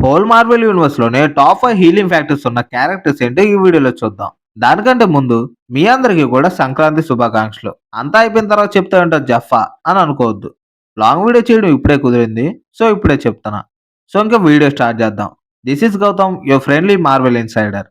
Whole Marvel universe లోనే top 5 healing factors ఉన్న characters ఏంటో ఈ వీడియోలో చూద్దాం. దానికంటే ముందు మీ అందరికీ కూడా సంక్రాంతి శుభాకాంక్షలు. అంతా అయిపోయిన తర్వాత చెప్తా ఉంటారు జఫా అని అనుకోవద్దు. లాంగ్ వీడియో చేయడం ఇప్పుడే కుదిరింది, సో ఇప్పుడే చెప్తున్నా. సో ఇంకా వీడియో స్టార్ట్ చేద్దాం. This is Gautam, your friendly Marvel insider.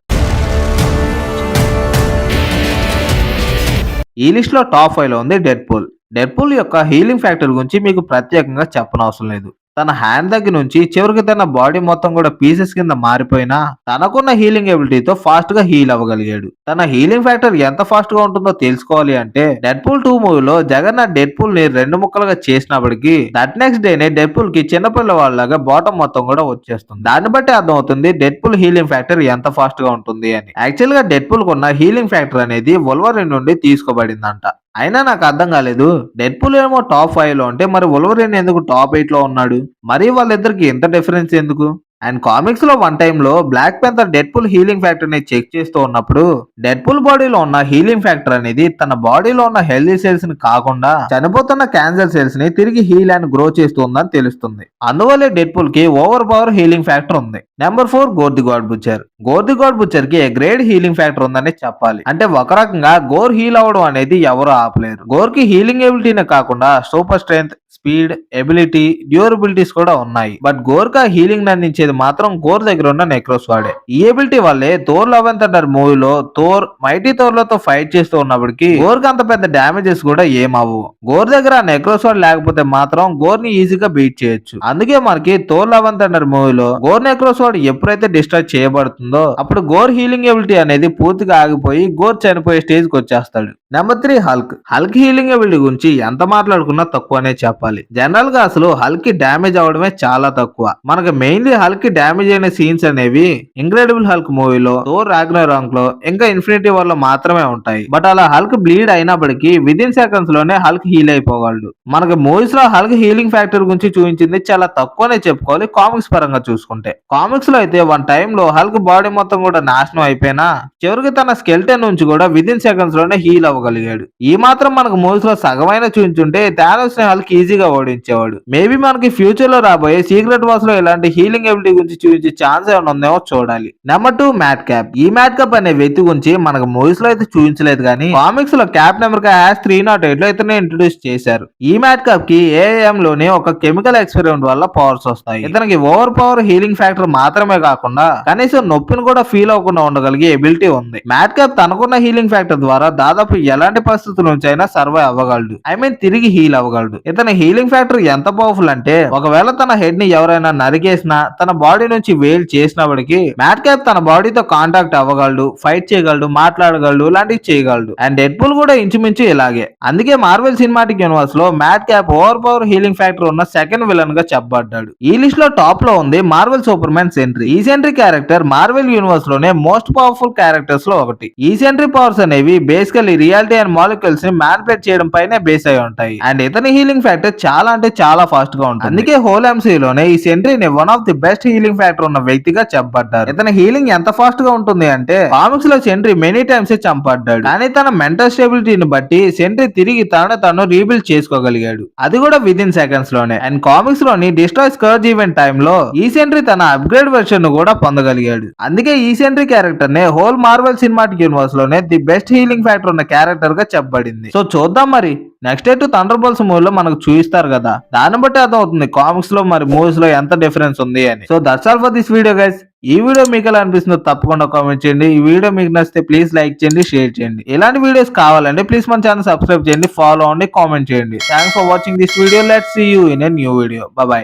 ఈ లిస్ట్ లో టాప్ 5 లో ఉంది డెడ్పూల్. డెడ్పూల్ యొక్క హీలింగ్ ఫ్యాక్టర్ గురించి మీకు ప్రత్యేకంగా చెప్పనవసరం లేదు. తన హ్యాండ్ దగ్గర నుంచి చివరికి తన బాడీ మొత్తం కూడా పీసెస్ కింద మారిపోయినా తనకున్న హీలింగ్ ఎబిలిటీతో ఫాస్ట్ గా హీల్ అవ్వగలిగాడు. తన హీలింగ్ ఫ్యాక్టర్ ఎంత ఫాస్ట్ గా ఉంటుందో తెలుసుకోవాలి అంటే డెడ్పూల్ 2 మూవీలో జగన్నాథ్ డెడ్పూల్ ని 2 ముక్కలుగా చేసినప్పటికీ దట్ నెక్స్ట్ డేనే డెడ్పూల్ కి చిన్నపిల్లవాళ్ళగా బాటం మొత్తం కూడా వచ్చేస్తుంది. దాన్ని బట్టి అర్థం అవుతుంది డెడ్పూల్ హీలింగ్ ఫ్యాక్టర్ ఎంత ఫాస్ట్ గా ఉంటుంది అని. యాక్చువల్ గా డెడ్పూల్ కున్న హీలింగ్ ఫ్యాక్టర్ అనేది వోల్వరిన్ నుండి తీసుకోబడిందంట. అయినా నాకు అర్థం కాలేదు, డెడ్పూల్ ఏమో టాప్ 5 లో ఉంటే మరి వోల్వరిన్ ఎందుకు టాప్ 8 లో ఉన్నాడు? మరి వాళ్ళిద్దరికి ఎంత డిఫరెన్స్ ఎందుకు? అండ్ కామిక్స్ లో వన్ టైమ్ లో black panther Deadpool healing factor ని చెక్ చేస్తూ ఉన్నప్పుడు డెడ్పూల్ బాడీలో ఉన్న హీలింగ్ ఫ్యాక్టర్ అనేది తన బాడీలో ఉన్న హెల్దీ సెల్స్ ని కాకుండా చనిపోతున్న క్యాన్సర్ సెల్స్ ని తిరిగి హీల్ అండ్ గ్రో చేస్తుందని తెలుస్తుంది. అందువల్లే డెడ్పూల్ కి ఓవర్ పవర్ హీలింగ్ ఫ్యాక్టర్ ఉంది. Number 4 Gorr the God Butcher. Gorr the God Butcher కి గ్రేట్ హీలింగ్ ఫ్యాక్టర్ ఉందని చెప్పాలి. అంటే ఒక రకంగా గోర్ హీల్ అవడం అనేది ఎవరు ఆపలేరు. గోర్ కి హీలింగ్ ఎబిలిటీనే కాకుండా సూపర్ స్ట్రెంగ్త్, స్పీడ్, ఎబిలిటీ, డ్యూరబిలిటీస్ కూడా ఉన్నాయి. బట్ గోర్ కా హీలింగ్ అందించేది మాత్రం గోర్ దగ్గర ఉన్న నెక్రోస్ వాడే. ఈ ఎబిలిటీ వల్లే థోర్ లవ్ అండ్ థండర్ మూవీలో థోర్ మైటీ థోర్లతో ఫైట్ చేస్తూ ఉన్నప్పటికీ గోర్ కి అంత పెద్ద డ్యామేజెస్ కూడా ఏమవు. గోర్ దగ్గర నెక్రోస్ వాడ్ లేకపోతే మాత్రం గోర్ ని ఈజీగా బీట్ చేయొచ్చు. అందుకే మనకి థోర్ లవ్ అండ్ థండర్ మూవీలో గోర్ నెక్రోస్ వాడ్ ఎప్పుడైతే డిస్ట్రాయ్ చేయబడుతుందో అప్పుడు గోర్ హీలింగ్ ఎబిలిటీ అనేది పూర్తిగా ఆగిపోయి గోర్ చనిపోయే స్టేజ్ కి వచ్చేస్తాడు. Number 3 Hulk. Hulk healing ability గురించి ఎంత మాట్లాడుకున్నా తక్కువనే చెప్పాలి. జనరల్ గా అసలు హల్క్ కి డ్యామేజ్ అవడమే చాలా తక్కువ. మనకి మెయిన్లీ హల్క్ కి డ్యామేజ్ అయిన సీన్స్ అనేవి ఇంక్రెడిబుల్ హల్క్ మూవీలో, థోర్ రాగ్నరాక్ లో, ఇంకా ఇన్ఫినిటీ వార్ లో మాత్రమే ఉంటాయి. బట్ అలా హల్క్ బ్లీడ్ అయినప్పటికీ విదిన్ సెకండ్స్ లోనే హల్క్ హీల్ అయిపోగలడు. మనకి మూవీస్ లో హల్క్ హీలింగ్ ఫ్యాక్టర్ గురించి చూపించింది చాలా తక్కువనే చెప్పుకోవాలి కామిక్స్ పరంగా చూసుకుంటే. కామిక్స్ లో అయితే వన్ టైమ్ లో హల్క్ బాడీ మొత్తం కూడా నాశనం అయిపోయినా చివరికి తన స్కెల్టన్ నుంచి కూడా విదిన్ సెకండ్స్ లోనే హీల్ అవ్వగలిగాడు. ఈ మాత్రం మనకు మూవీస్ లో సగమైన చూపించుంటే థానోస్ ని హల్క్ ఈజీగా ఓడించేవాడు. మేబీ మనకి ఫ్యూచర్ లో రాబోయే సీక్రెట్ వార్స్ లో ఇలాంటి హీలింగ్ ఎబిలిటీ గురించి చూపించే ఛాన్స్ ఏమైనా ఉందేమో చూడాలి. Number 2 Madcap. ఈ మ్యాట్ క్యాప్ అనే వ్యక్తి గురించి మనకు మూవీస్ లో అయితే చూపించలేదు కానీ కామిక్స్ లో క్యాప్టెన్ అమెరికా హ్యాస్ 308 లో ఇతన్ని ఇంట్రొడ్యూస్ చేశారు. ఈ మ్యాట్ క్యాప్ కి ఏఐఎం లోని ఒక కెమికల్ ఎక్స్పెరిమెంట్ వల్ల పవర్స్ వస్తాయి. ఇతనికి ఓవర్ పవర్ హీలింగ్ ఫ్యాక్టర్ మాత్రమే కాకుండా కనీసం నొప్పిని కూడా ఫీల్ అవ్వకుండా ఉండగలిగే ఎబిలిటీ ఉంది. మ్యాట్ క్యాప్ తనకున్న హీలింగ్ ఫ్యాక్టర్ ద్వారా దాదాపు ఎలాంటి పరిస్థితుల నుంచి అయినా సర్వైవ్ అవ్వగలడు. ఐ మీన్ తిరిగి హీల్ అవ్వగలడు. ఇతని హీలింగ్ ఫ్యాక్టర్ ఎంత పవర్ఫుల్ అంటే ఒకవేళ తన హెడ్ ని ఎవరైనా నరికేసినా తన బాడీ నుంచి వేల్ చేసినప్పటికీ మ్యాట్ క్యాప్ తన బాడీతో కాంటాక్ట్ అవ్వగలడు, ఫైట్ చేయగలడు, మాట్లాడగలడు, ఇలాంటివి చేయగలడు. అండ్ డెడ్పూల్ కూడా ఇంచుమించు ఇలాగే. అందుకే మార్వెల్ సినిమాటిక్ యూనివర్స్ లో Madcap over power healing factor ఉన్న సెకండ్ విలన్ గా చెప్పబడ్డాడు. ఈ లిస్ట్ లో టాప్ లో ఉంది మార్వెల్ సూపర్ మ్యాన్ సెంట్రీ. ఈ సెంట్రీ క్యారెక్టర్ మార్వెల్ యూనివర్స్ లోనే మోస్ట్ పవర్ఫుల్ క్యారెక్టర్స్ లో ఒకటి. ఈ సెంట్రీ పవర్స్ అనేవి బేసికల్లీ రియాలిటీ అండ్ మాలిక్యూల్స్ ని మ్యానిపులేట్ చేయడం పైనే బేస్ అయి ఉంటాయి. అండ్ ఇతని హీలింగ్ ఫ్యాక్టర్ చాలా అంటే చాలా ఫాస్ట్ గా ఉంటుంది. అందుకే హోల్ ఎంసీయూ లోనే ఈ సెంట్రీని one of the best healing factor ఉన్న వ్యక్తిగా చెప్పబడ్డారు. ఇతని హీలింగ్ ఎంత ఫాస్ట్ గా ఉంటుంది అంటే కామిక్స్ లో సెంట్రీ మెనీ టైమ్స్ చంపడ్డాడు. కానీ తన మెంటల్ స్టెబిలిటీని బట్టి సెంట్రీ తిరిగి తను రీబిల్డ్ చేసుకోగలిగాడు. అది కూడా విదిన్ సెకండ్స్ లోనే. అండ్ కామిక్స్ లోని డిస్ట్రాయ్ స్కర్జ్ ఈవెంట్ టైమ్ లో ఈ సెంట్రీ తన అప్గ్రేడ్ వెర్షన్ ను కూడా పొందగలిగాడు. అందుకే ఈ సెంట్రీ క్యారెక్టర్ నే హోల్ మార్వెల్ సినిమాటిక్ యూనివర్స్ లోనే ది బెస్ట్ హీలింగ్ ఫ్యాక్టర్ ఉన్న క్యారెక్టర్ గా చెప్పబడింది. సో చూద్దాం మరి నెక్స్ట్ అయితే థండర్ బోల్ట్స్ మూవీలో మనకు చూపిస్తారు కదా, దాన్ని బట్టి అర్థం అవుతుంది కామిక్స్ లో మరి మూవీస్ లో ఎంత డిఫరెన్స్ ఉంది అని. So that's all for this video guys. ఈ వీడియో మీకు ఎలా అనిపిస్తుందో తప్పకుండా కామెంట్ చేయండి. ఈ వీడియో మీకు నచ్చితే ప్లీజ్ లైక్ చేయండి, షేర్ చేయండి. ఇలాంటి వీడియోస్ కావాలంటే ప్లీజ్ మన ఛానల్ సబ్స్క్రైబ్ చేయండి, ఫాలో అవ్వండి, కామెంట్ చేయండి. Thanks for watching this video. Let's see you in a new video. Bye by.